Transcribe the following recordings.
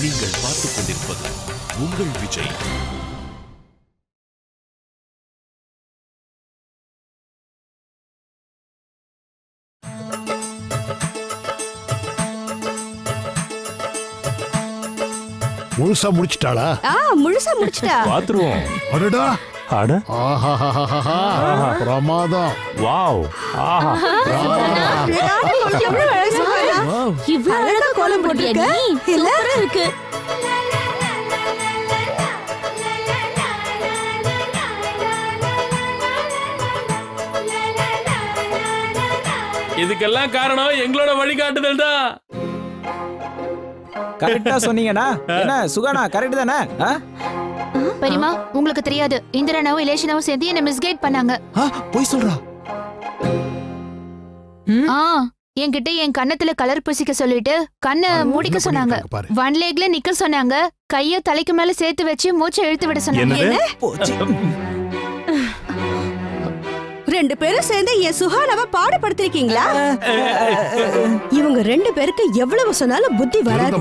நீங்கள் பார்த்துக் கொண்டிருப்பது உங்கள் விஜய். முழுசா முடிச்சிட்டாளா? முழுசா முடிச்சிட்டா. பாத்துருவோம். அடடா, அட பிரமாதம். வாவ், ஆஹா இவ்வளவு அழகா கோலம் போட்டிருக்க. எல்லாரும் இருக்கு. இதுக்கெல்லாம் காரணம் எங்களோட வழிகாட்டுதல் தான். கரெக்டா சொன்னீங்கண்ணா. என்ன சுகானா கரெக்ட் தானே? பெரியமா, உங்களுக்கு தெரியாது, இந்திரனாவும் இலேஷனாவும் சேர்ந்து என்ன மிஸ்கைட் பண்ணாங்க. போய் சொல்றா. என்கிட்ட என் கண்ணத்துல கலர் பூசிக்க சொல்லிட்டு கண்ணை மூடிக்க சொன்னாங்க. ஒன் லேக்ல நிக்க சொன்னாங்க. கைய தலைக்கு மேல சேர்த்து வச்சு மூச்சை இழுத்து விட சொன்னாங்க. ரெண்டு பேரும் சேர்ந்து என் சுஹானாவை பாடப்படுத்திருக்கீங்களா? இவங்க ரெண்டு பேருக்கு எவ்வளவு சொன்னாலும் புத்தி வராது.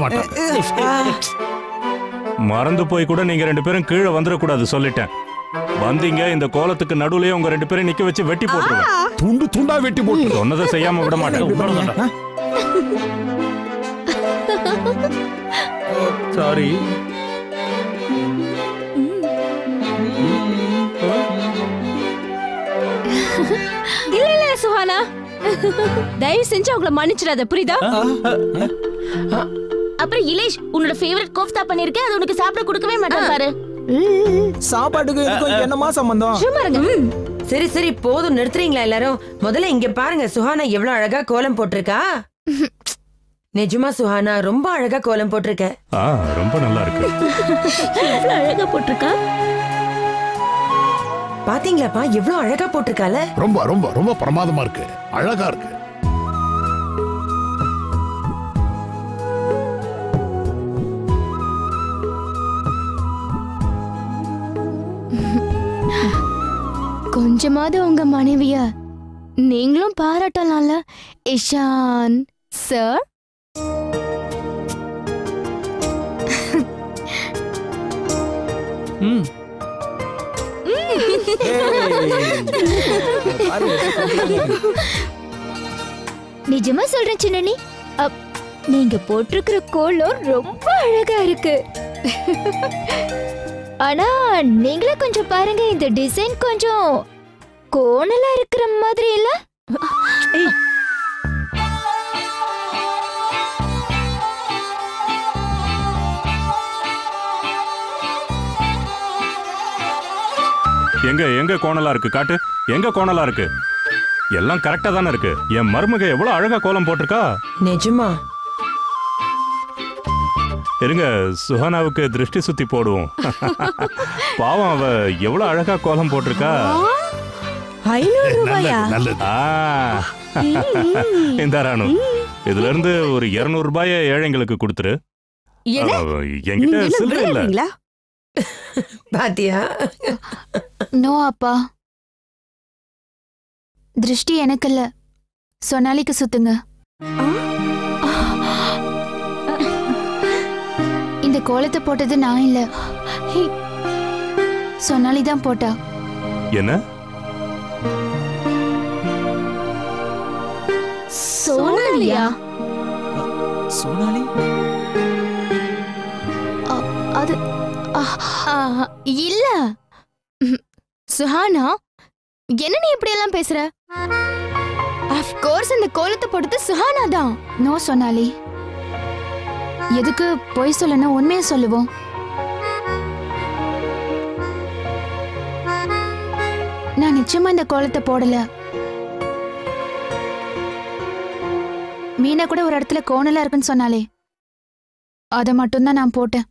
மறந்து போய் கூட நீங்க ரெண்டு பேரும் கீழே வந்துடக்கூடாது சொல்லிட்டேன். வந்தீங்க, இந்த கோலத்துக்கு நடுவுலயே உங்க ரெண்டு பேரும் நிக்க வச்சு வெட்டி போட்டுருவேன். துண்டு துண்டா வெட்டி போட்டு சொன்னதை செய்யாம விட மாட்டேன். சாரி. இல்ல இல்ல சுஹானா, தயவு செஞ்சு அவங்கள மன்னிச்சிடாத, புரியுதா? அப்புறம் இலேஷ், உன்னோட ஃபேவரட் கோஃப்தா பண்ணிருக்கேன், அது உனக்கு சாப்பிட கொடுக்கவே மாட்டேன் பாரு. சாப்பாட்டுக்கு இதுக்கும் என்னமா சம்பந்தம்? சும்மா இருங்க. சரி சரி போதும், நிறுத்துறீங்களா எல்லாரும்? முதல்ல இங்க பாருங்க, சுஹானா எவ்வளவு அழகா கோலம் போட்டிருக்கா. நிஜமா சுஹானா ரொம்ப அழகா கோலம் போட்டிருக்க. ரொம்ப நல்லா இருக்கு. எவ்வளவு அழகா போட்டிருக்கா. பாத்தீங்களாப்பா எவ்வளவு அழகா போட்டிருக்கால. ரொம்ப ரொம்ப ரொம்ப பிரமாதமா இருக்கு, அழகா இருக்கு. கொஞ்சமாவது உங்க மனைவிய நீங்களும் பாராட்டலாம்ல இஷான் சார். நிஜமா சொல்றேன் சின்னனி, நீங்க போட்டிருக்கிற கோலம் ரொம்ப அழகா இருக்கு. ஆனா நீங்களே கொஞ்சம் பாருங்க, இந்த டிசைன் கொஞ்சம் கோணலா இருக்கிற மாதிரி இல்ல? எங்க எங்க கோணலா இருக்கு காட்டு, எங்க கோணலா இருக்கு? எல்லாம் கரெக்டா தானே இருக்கு. என் மருமக எவ்வளவு அழகா கோலம் போட்டிருக்கா. நிஜமா? இருங்க, சுஹானாவுக்கு திருஷ்டி சுத்தி போடுவோம். பாவம், அவ எவ்வளவு அழகா கோலம் போட்டிருக்கா. 500 ரூபாயா? இந்த ராணு, இதுல இருந்து ஒரு 200 ரூபாய ஏழைங்களுக்கு கொடுத்துரு. என்கிட்ட சில்லறை இல்ல. பாத்தியா? நோ அப்பா, திருஷ்டி எனக்கு இல்ல, சொனாலிக்கு சுத்துங்க. இந்த கோலத்தை போட்டது நான் இல்ல, சொனாலி தான் போட்டா. என்ன? சோனாலியா? சோனாலி? அது இல்ல சுஹானா, என்ன நீ இப்படி எல்லாம் பேசுற? ஆஃப் கோர்ஸ் இந்த கோலத்தை போட்டது சுஹானா தான். நோ சோனாலி, எதுக்கு பொய் சொல்லணும், உண்மையை சொல்லுவோம். நான் நிச்சயமா இந்த கோலத்தை போடல. மீனா கூட ஒரு இடத்துல கோணலா இருக்குன்னு சொன்னாலே, அதை மட்டும்தான் நான் போட்டேன்.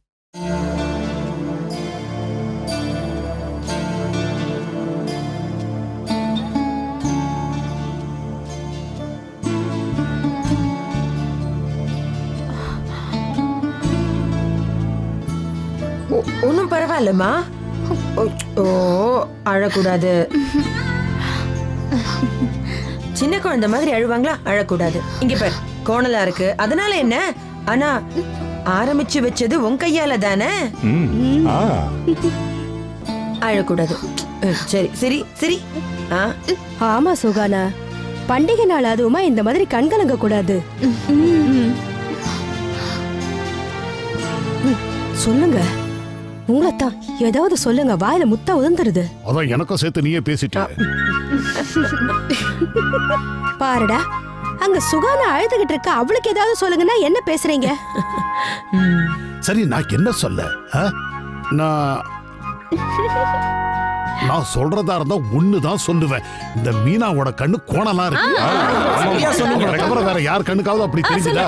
ஒன்னும் பரவாயில்லம்மா. ஓ, அழக்கூடாது. சின்ன குழந்தை மாதிரி அழுவாங்களா? அழக்கூடாது. இங்க பாரு, கோணலா இருக்கு, அதனால என்ன? ஆனா ஆரம்பிச்சு வச்சது உன் கையால தானே? அழக்கூடாது. சரி சரி சரி. ஆமா சுகானா, பண்டிகை நாள் அதுவுமா இந்த மாதிரி கண்கலங்க கூடாது. சொல்லுங்க, உங்களைத்தான் ஏதாவது சொல்லுங்க, வாயில முத்தா உதந்துருது. அதான் எனக்கும் சேர்த்து நீயே பேசிட்ட. பாருடா, அங்க சுகானா அழுதுகிட்டு இருக்க, அவளுக்கு ஏதாவது சொல்லுங்கன்னா என்ன பேசுறீங்க? சரி, நான் என்ன சொல்ல? நான் சொல்றதா இருந்தா ஒண்ணுதான் சொல்லுவேன். இந்த மீனாவோட கண்ணு கோணலா இருக்கு. வேற யார் கண்ணுக்காவது அப்படி தெரிஞ்சுதா?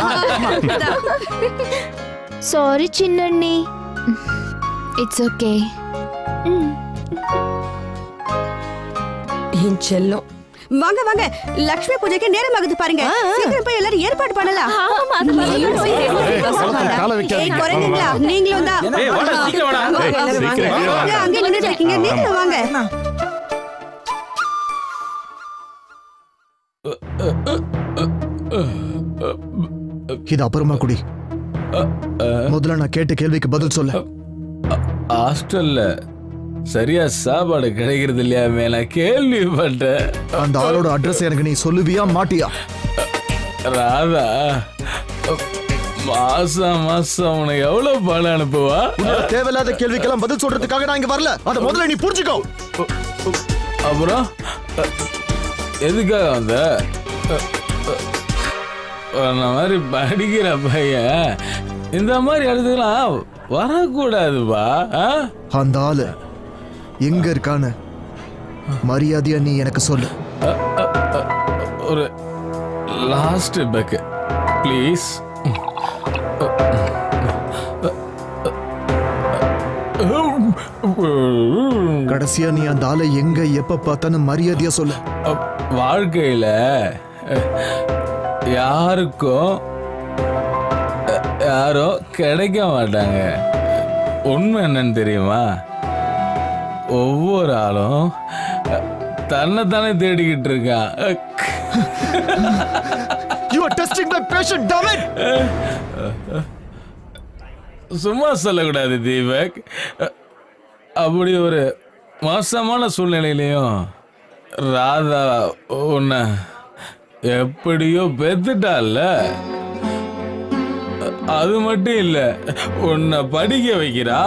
சாரி சின்னண்ணி. It's okay. என் செல்லம், வாங்க வாங்க, லட்சுமி பூஜைக்கு நேரம் ஆகுது பாருங்க. சீக்கிரம் போய் எல்லாரும் ஏற்பாடு பண்ணலாம். குறைங்களா நீங்களும் தான் அங்கே நின்றுட்டு இருக்கீங்க, நீங்களும் வாங்க. இது அப்புறமா குடி. முதல்ல நான் கேட்ட கேள்விக்கு பதில் சொல்ல. ஹாஸ்டல்ல சரியா சாப்பாடு கிடைக்கிறது இல்லையா? மேல கேள்விப்பட்டேன். அந்த ஆளோட அட்ரஸ் எனக்கு நீ சொல்லுவியா மாட்டியா? ராதா மாசம் மாசம் உனக்கு எவ்வளவு பணம் அனுப்புவா? தேவையில்லாத கேள்விக்கெல்லாம் பதில் சொல்றதுக்காக நான் இங்க வரல. அத முதல்ல நீ புரிஞ்சுக்கோ. அப்புறம் எதுக்காக வந்த? அந்த மாதிரி படிக்கிற பையன் இந்த மாதிரி இடத்துக்குலாம் வரக்கூடாதுப்பா. அந்த ஆளு எங்க இருக்கான்னு மரியாதையா நீ எனக்கு சொல்லு. ஒரு லாஸ்ட் பெக் ப்ளீஸ். கடைசியா நீ அந்த ஆளை எங்க எப்ப பார்த்தான்னு மரியாதையா சொல்லு. வாழ்க்கையில யாருக்கும் யாரோ கிடைக்க மாட்டாங்க. உண்மை என்னன்னு தெரியுமா? ஒவ்வொரு ஆளும் தன்னைத்தானே தேடிக்கிட்டு இருக்கான். You are testing my patience, damn it! சும்மா சொல்லக்கூடாது தீபக். அப்படி ஒரு மோசமான சூழ்நிலையிலையும் ராதா உன்னை எப்படியோ பெத்துட்டால. அது மட்டும் இல்ல, உன்னை படிக்க வைக்கிறா,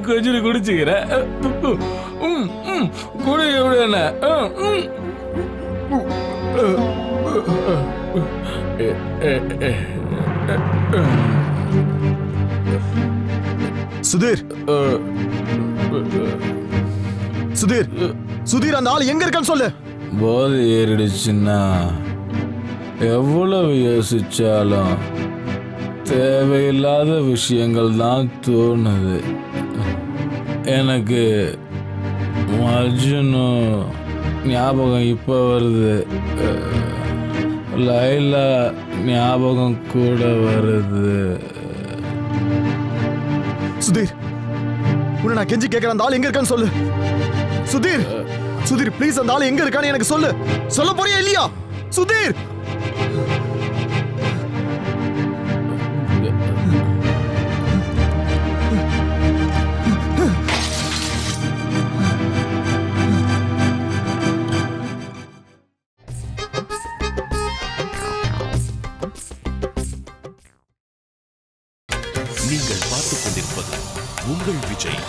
கொஞ்சம் குடிச்சுக்கிற, குடி எப்படின சுதீர், சுதீர், சுதீர், அந்த ஆள் எங்க இருக்கான்னு சொல்லு. போதை ஏறிடுச்சுன்னா எவ்வளவு யோசிச்சாலும் தேவையில்லாத விஷயங்கள் தான் தோணுது. எனக்கு மஜ்னு ஞாபகம் இப்போ வருது, லைலா ஞாபகம் கூட வருது. சுதீர், உன்னை நான் கெஞ்சி கேட்கிறேன், அந்த ஆள் எங்க இருக்கான்னு சொல்லு. சுதீர், சுதீர் ப்ளீஸ், அந்த ஆள் எங்க இருக்கான்னு எனக்கு சொல்லு. சொல்ல போறியா இல்லையா? சுதீர், நீங்கள் பார்த்துக் கொண்டிருப்பது உங்கள் விஜய்.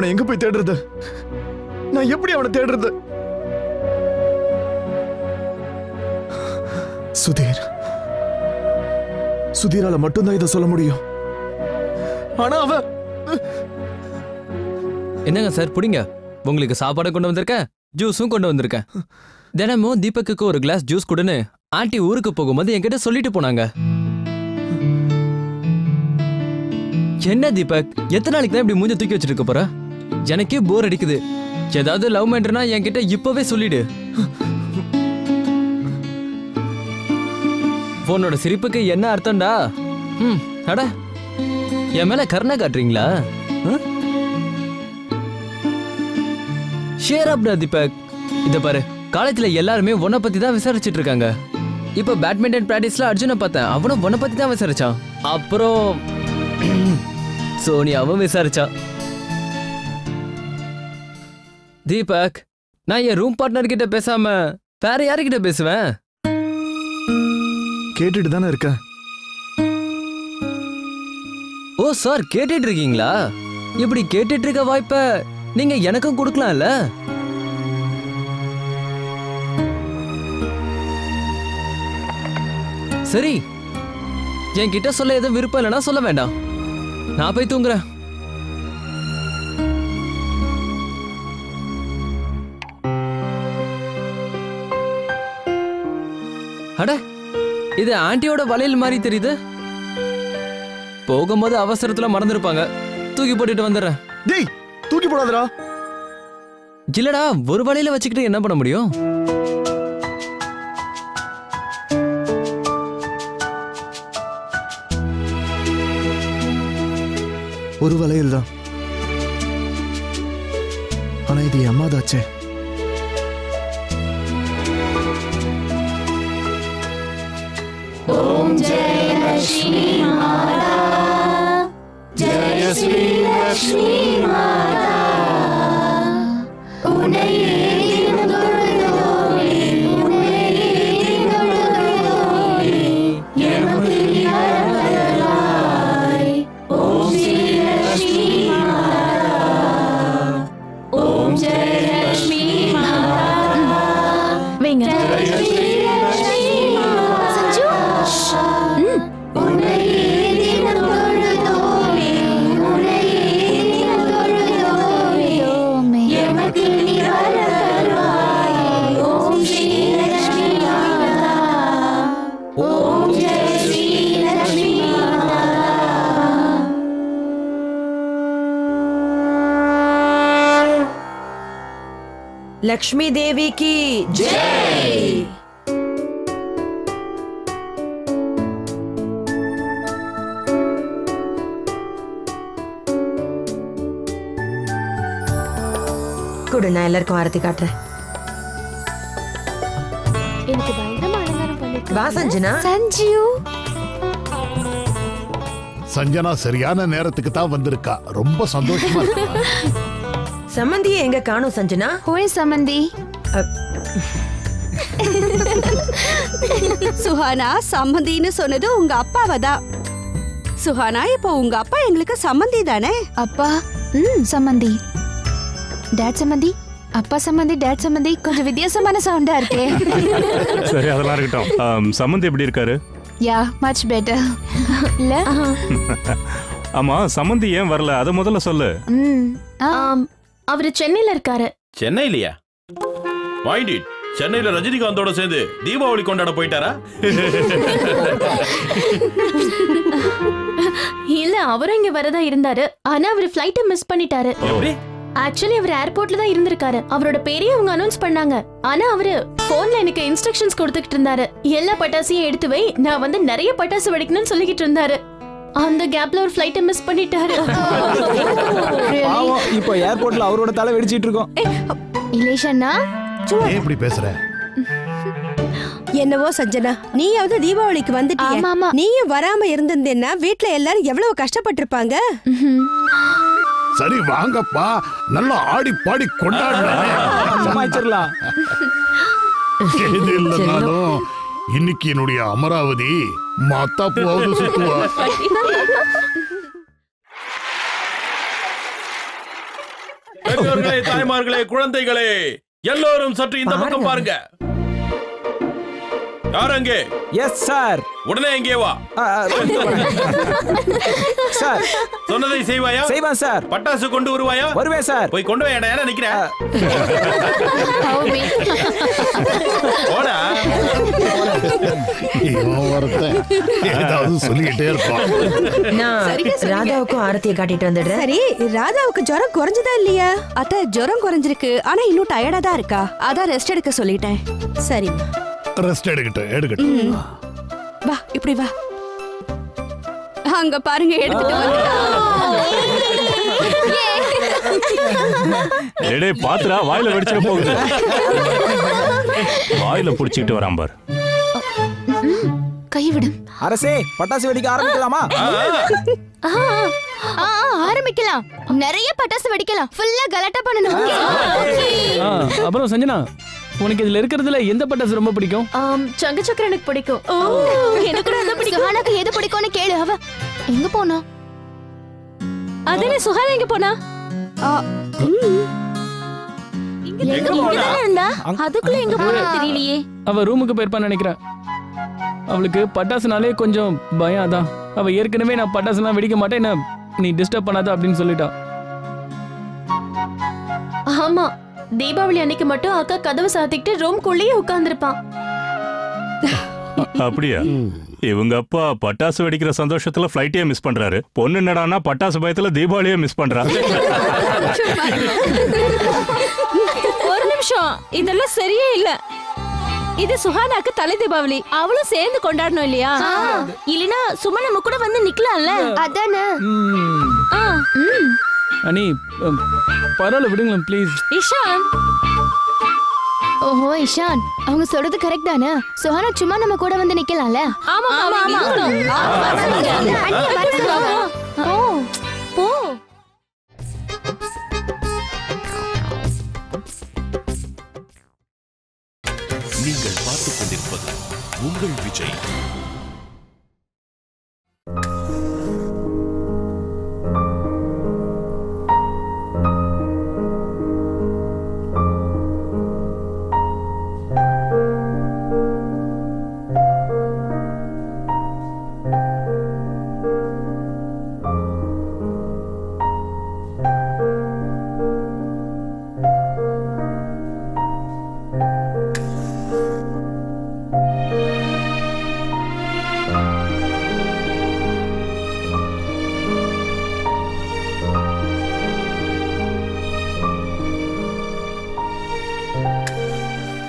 அவனை எங்க போய் தேடுறது? நான் எப்படி அவனை தேடுறது? சுதீரால மட்டும்தான் இதை சொல்ல முடியும். ஆனா அவன் என்னங்க சார் புடிங்க, உங்களுக்கு சாப்பாடு கொண்டு வந்திருக்கேன், ஜூஸும் கொண்டு வந்திருக்கேன். தினமும் தீபக்கு ஒரு கிளாஸ் ஜூஸ் கொடுன்னு ஆண்டி ஊருக்கு போகும்போது என்கிட்ட சொல்லிட்டு போனாங்க. என்ன தீபக், எத்தனை நாளைக்கு தான் இப்படி மூஞ்ச தூக்கி வச்சிட்டு இருக்க போற? எனக்கே போர் அடிக்குது. ஏதாவது லவ் மேட்டர்னா என்கிட்ட இப்பவே சொல்லிடு. உன்னோட சிரிப்புக்கு என்ன அர்த்தம்டா? அட என் மேல கருணை காட்டுறீங்களா? ஷேர் அப்டா தீபக். இத பாரு, காலேஜ்ல எல்லாருமே உன்னை பத்தி தான் விசாரிச்சுட்டு இருக்காங்க. இப்ப பேட்மிண்டன் பிராக்டிஸ்ல அர்ஜுனை பார்த்தேன், அவனும் உன்னை பத்தி தான் விசாரிச்சான். அப்புறம் சோனியாவும் விசாரிச்சா. தீபக், நான் என் ரூம் பார்ட்னர் கிட்ட பேசாம வேற யாருக்கிட்ட பேசுவேன்? கேட்டுட்டு தானே இருக்க. ஓ சார், கேட்டுட்டு இருக்கீங்களா? இப்படி கேட்டுட்டு இருக்க வாய்ப்ப நீங்க எனக்கும் கொடுக்கலாம்ல? சரி, என்கிட்ட சொல்ல எதுவும் விருப்பம் இல்லைன்னா சொல்ல வேண்டாம், நான் போய் தூங்குறேன். அட, இது ஆண்டியோட வளையல் மாதிரி தெரியுது. போகும்போது அவசரத்துல மறந்துருப்பாங்க, தூக்கி போட்டுட்டு வந்துடுறேன். டேய், தூக்கி போடாதடா. இல்லடா, ஒரு வளையல வச்சுக்கிட்டு என்ன பண்ண முடியும்? ஒரு வளையல் தான், ஆனா இது அம்மாதாச்சே. ஓம் ஜெய லட்சுமி மாதா, ஜெய ஸ்ரீ லட்சுமி மாதா, உன்னையே தினம் தொழுதோமே, உன்னையே தினம் தொழுதோமே, எமக்கு நீ வரவருளாய். ஓம் ஸ்ரீ லட்சுமி மாதா, ஓம் ஜெய லட்சுமி மாதா, வைங்க. लक्ष्मी देवी की जय। குடு, நான் எல்லாருக்கும் ஆரத்தி காட்டுறேன். எனக்கு பயங்கரமா அலங்காரம் பண்ணிட்டு வா சஞ்சனா. சஞ்சு, சஞ்சனா சரியான நேரத்துக்கு தான் வந்திருக்கா. ரொம்ப சந்தோஷமா இருக்கா. சம்மந்தியே எங்க காணோம் சஞ்சனா? ஹோய் சமந்தி. சுஹானா, சம்மந்தின்னு சொன்னது உங்க அப்பாவை தான். சுஹானா, இப்போ உங்க அப்பா எங்களுக்கு சம்மந்தி தானே? அப்பா சம்மந்தி. டாட் சம்மந்தி, அப்பா சம்மந்தி, டாட் சம்மந்தி. கொஞ்சம் வித்தியாசமான சவுண்டா இருக்கே. சரி, அதெல்லாம் இருக்கட்டும். சம்மந்தி எப்படி இருக்காரு? யா, மச் பெட்டர். இல்ல? ஆமா, சம்மந்தி ஏன் வரல, அத முதல்ல சொல்லு. அவரு சென்னையில இருக்காரு. சென்னையிலயா? மைண்ட் இட், சென்னையில ரஜினிகாந்தோட சேர்ந்து தீபாவளி கொண்டாட போயிட்டாரா? இல்ல, அவரும் இங்க வரதா இருந்தாரு. ஆனா அவர் ஃளைட்ட மிஸ் பண்ணிட்டாரு. எப்படி? ஆக்சுவலி அவர் ஏர்போர்ட்ல தான் இருந்திருக்காரு. அவரோட பேரையே அவங்க அனௌன்ஸ் பண்ணாங்க. ஆனா அவரு போன்ல எனக்கு இன்ஸ்ட்ரக்ஷன்ஸ் கொடுத்துக்கிட்டு இருந்தாரு. எல்லா பட்டாசையும் எடுத்து வை, நான் வந்து நிறைய பட்டாசு வெடிக்கணும்னு சொல்லிக்கிட்டு இருந்தாரு. அந்த கேப்ல ஒரு ஃளைட்ட மிஸ் பண்ணிட்டாரு. பாவம், இப்போ ஏர்போர்ட்ல அவரோட தலை வெடிச்சிட்டு இருக்கோம். இலேஷன்னா, ஏன் இப்படி பேசுற? என்னவோ சஞ்சனா, நீயாவது தீபாவளிக்கு வந்துட்டீங்க. ஆமா. நீயும் வராம இருந்திருந்தேன்னா வீட்ல எல்லாரும் எவ்வளவு கஷ்டப்பட்டிருப்பாங்க. சரி வாங்கப்பா, நல்லா ஆடி பாடி கொண்டாடலாம். சமாளிச்சிடலாம். எது இல்லைனாலும் இன்னைக்கு என்னுடைய அமராவதி மாத்தாப்புவாவது சுத்துவா. பெற்றோர்களே, தாய்மார்களே, குழந்தைகளே, எல்லோரும் சற்று இந்த பக்கம் பாருங்க. யார் அங்கே? Yes sir. உடனே எங்கே வா. சார் சொன்னதை செய்வாயா? செய்வேன் சார். பட்டாசு கொண்டு வருவாயா? வருவேன் சார். போய் கொண்டு வாடா. யாரா நிக்கிற? போடா. இவன் ஒருத்தன் ஏதாவது சொல்லிக்கிட்டே இருப்பான். நான் ராதாவுக்கும் ஆரத்தியை காட்டிட்டு வந்துடுறேன். சரி, ராதாவுக்கு ஜுரம் குறைஞ்சதா இல்லையா? அத்தை ஜுரம் குறைஞ்சிருக்கு, ஆனா இன்னும் டயர்டா தான் இருக்கா. அதான் ரெஸ்ட் எடுக்க சொல்லிட்டேன். சரி, ரெஸ்ட் எடுக்கட்டும். வா, இப்படி வா. அங்க பாருங்க, எடுத்துட்டு டேய் பாத்துடா, வாயில வெடிச்சிட போகுது. வாயில புடிச்சிட்டு வரான் பார். கைவிடும். அரசே, பட்டாசு வெடிக்க ஆரம்பிக்கலாமா? ஆரம்பிக்கலாம். நிறைய பட்டாசு வெடிக்கலாம். ஃபுல்லா கலாட்டா பண்ணணும். அப்புறம் சஞ்சனா, உனக்கு இதுல இருக்கிறதுல எந்த பட்டாசு ரொம்ப பிடிக்கும்? சங்கு சக்கரம் எனக்கு பிடிக்கும். எனக்கு கூட அத பிடிக்கும். சுஹானாக்கு எது பிடிக்கும்னு கேளு. அவ எங்க போனா? அதனே சுஹானா எங்க போனா? எங்க இருந்தா? அதுக்குள்ள எங்க போனா தெரியலையே. அவ ரூமுக்கு போயிருப்பான்னு நினைக்கிறேன். அவளுக்கு பட்டாசுனாலே கொஞ்சம் பயம். அதான் அவ ஏற்கனவே நான் பட்டாசுலாம் வெடிக்க மாட்டேன், நீ டிஸ்டர்ப் பண்ணாத அப்படின்னு சொல்லிட்டா. ஆமா, தீபாவளி அன்னைக்கு மட்டும் அக்கா கதவை சாத்திக்கிட்டு ரூம்குள்ளேயே உட்கார்ந்திருப்பான். அப்படியா? இவங்க அப்பா பட்டாசு வெடிக்கிற சந்தோஷத்துல ஃப்ளைட்டே மிஸ் பண்றாரு. பொண்ணு என்னடான்னா பட்டாசு பயத்துல தீபாவளியே மிஸ் பண்றா. ஒரு நிமிஷம், இதெல்லாம் சரியே இல்ல. இது சுஹானாக்கு தலை தீபாவளி, அவளும் சேர்ந்து கொண்டாடணும் இல்லையா? இல்லனா சும்மா நம்ம கூட வந்து நிக்கலாம்ல. அதானே. அனி, பரவாயில்ல விடுங்களேன் ப்ளீஸ். இஷான். ஓஹோ இஷான், அவங்க சொல்றது கரெக்ட் தானே. சுஹானா சும்மா நம்ம கூட வந்து நிக்கலாம்ல. ஆமா ஆமா ஆமா. போ. நீங்கள் பார்த்துக் கொண்டிருப்பது உங்கள் விஜய்.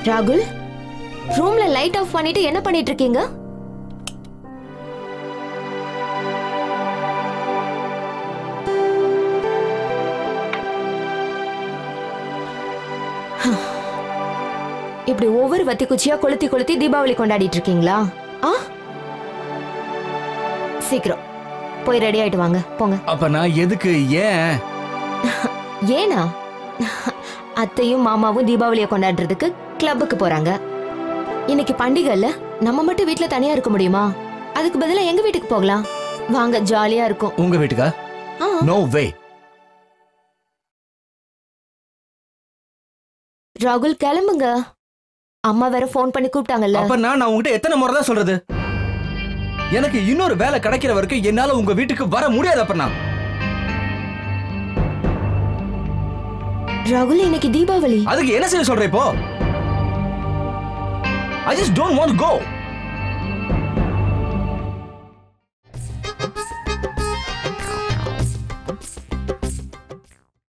ராகுல், ரூம்ல லைட் ஆஃப் பண்ணிட்டு என்ன பண்ணிட்டு இருக்கீங்க? இப்படி ஒவ்வொரு வத்தி குச்சியா கொளுத்தி கொளுத்தி தீபாவளி கொண்டாடிட்டு இருக்கீங்களா? சீக்கிரம் போய் ரெடி ஆயிட்டு வாங்க, போங்க. அப்ப நான் எதுக்கு? ஏனா அத்தையும் மாமாவும் தீபாவளியை கொண்டாடுறதுக்கு கிளப்புக்கு போறாங்க. இன்னைக்கு பண்டிகைல நம்ம மட்டும் வீட்ல தனியா இருக்க முடியுமா? அதுக்கு பதிலா எங்க வீட்டுக்கு போகலாம். வாங்க, ஜாலியா இருக்கும். உங்க வீட்டுக்கா? No way. ராகுல் கிளம்புங்க. அம்மா வேற ஃபோன் பண்ணி கூப்பிட்டாங்கல்ல. அப்ப நான் உங்ககிட்ட எத்தனை முறை தான் சொல்றது? எனக்கு இன்னொரு வேலை கிடைக்கிற வரைக்கும் என்னால உங்க வீட்டுக்கு வர முடியாது. அப்ப நான் ராகுல், இன்னைக்கு தீபாவளி. அதுக்கு என்ன செய்ய சொல்ற இப்போ? I just don't want to go.